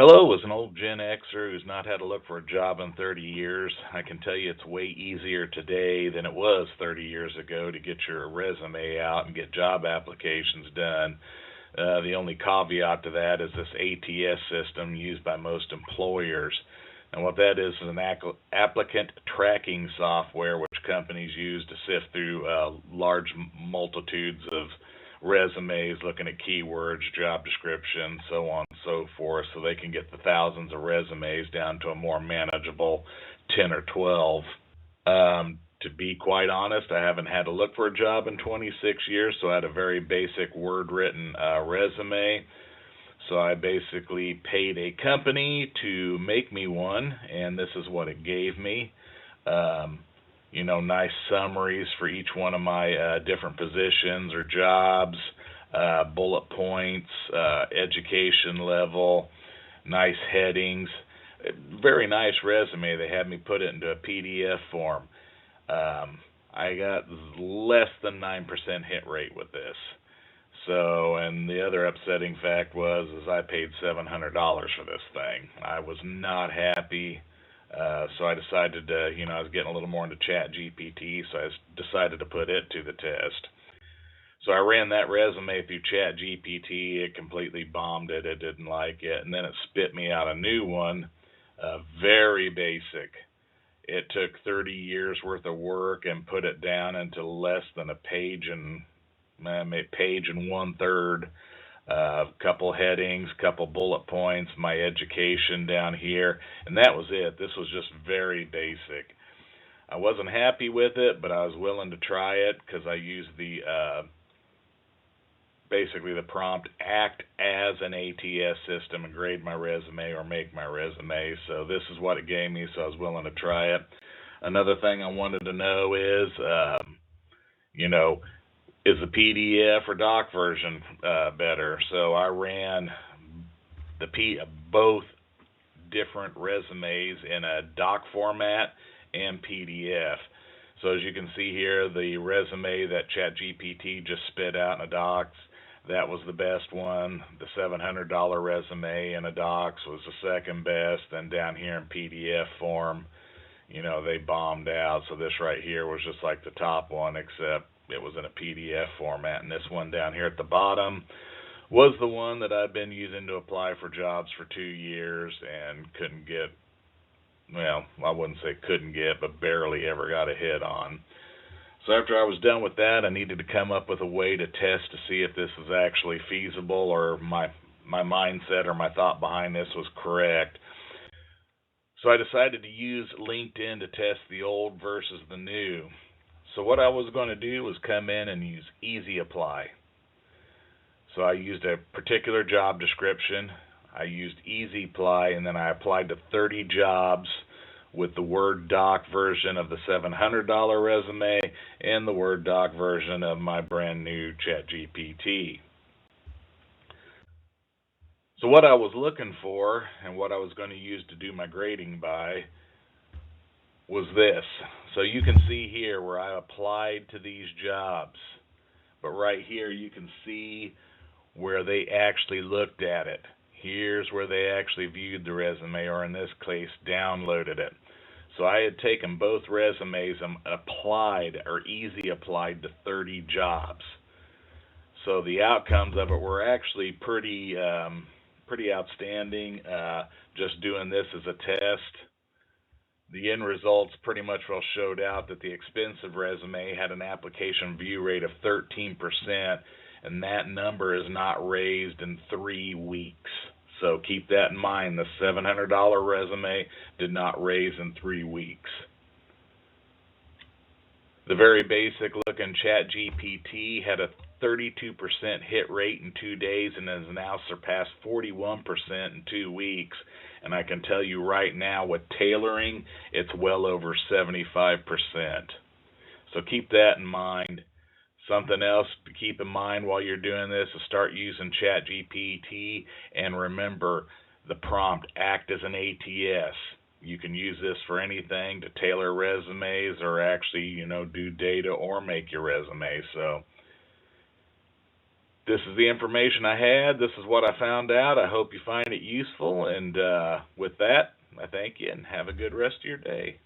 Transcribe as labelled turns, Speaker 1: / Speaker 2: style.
Speaker 1: Hello, as an old Gen Xer who's not had to look for a job in 30 years, I can tell you it's way easier today than it was 30 years ago to get your resume out and get job applications done. The only caveat to that is this ATS system used by most employers. And what that is an applicant tracking software which companies use to sift through large multitudes of resumes, looking at keywords, job descriptions, so on and so forth, so they can get the thousands of resumes down to a more manageable 10 or 12. To be quite honest, I haven't had to look for a job in 26 years, so I had a very basic word-written resume. So I basically paid a company to make me one, and this is what it gave me. Nice summaries for each one of my different positions or jobs, bullet points, education level, nice headings. Very nice resume. They had me put it into a PDF form. I got less than 9% hit rate with this. So, and the other upsetting fact is I paid $700 for this thing. I was not happy. So I decided to, I was getting a little more into ChatGPT, so I decided to put it to the test. So I ran that resume through ChatGPT. It completely bombed it. It didn't like it. And then it spit me out a new one, very basic. It took 30 years worth of work and put it down into less than a page and page and 1/3. Couple headings, couple bullet points, my education down here, and that was it. This was just very basic. I wasn't happy with it, but I was willing to try it because I used the basically the prompt act as an ATS system and grade my resume or make my resume. So this is what it gave me, so I was willing to try it. Another thing I wanted to know is, is the PDF or doc version better? So I ran both different resumes in a doc format and PDF. So as you can see here, the resume that ChatGPT just spit out in a docs, that was the best one. The $700 resume in a docs was the second best. And down here in PDF form, they bombed out. So this right here was just like the top one, except it was in a PDF format. And this one down here at the bottom was the one that I've been using to apply for jobs for 2 years and couldn't get, well, I wouldn't say couldn't get, but barely ever got a hit on. So after I was done with that, I needed to come up with a way to test to see if this is actually feasible or my mindset or my thought behind this was correct. So I decided to use LinkedIn to test the old versus the new. So what I was going to do was come in and use Easy Apply. So I used a particular job description. I used Easy Apply, and then I applied to 30 jobs with the Word doc version of the $700 resume and the Word doc version of my brand new ChatGPT. So what I was looking for and what I was going to use to do my grading by was this. So you can see here where I applied to these jobs, but right here you can see where they actually looked at it. Here's where they actually viewed the resume, or in this case, downloaded it. So I had taken both resumes and applied, or easy applied, to 30 jobs. So the outcomes of it were actually pretty outstanding. Just doing this as a test, the end results pretty much well showed out that the expensive resume had an application view rate of 13%, and that number is not raised in 3 weeks. So keep that in mind. The $700 resume did not raise in 3 weeks. The very basic looking ChatGPT had a 32% hit rate in 2 days and has now surpassed 41% in 2 weeks. And I can tell you right now, with tailoring, it's well over 75%. So keep that in mind. Something else to keep in mind while you're doing this is start using ChatGPT, and remember the prompt, act as an ATS. You can use this for anything, to tailor resumes or actually, do data or make your resume. So This is the information I had. This is what I found out. I hope you find it useful. And with that, I thank you and have a good rest of your day.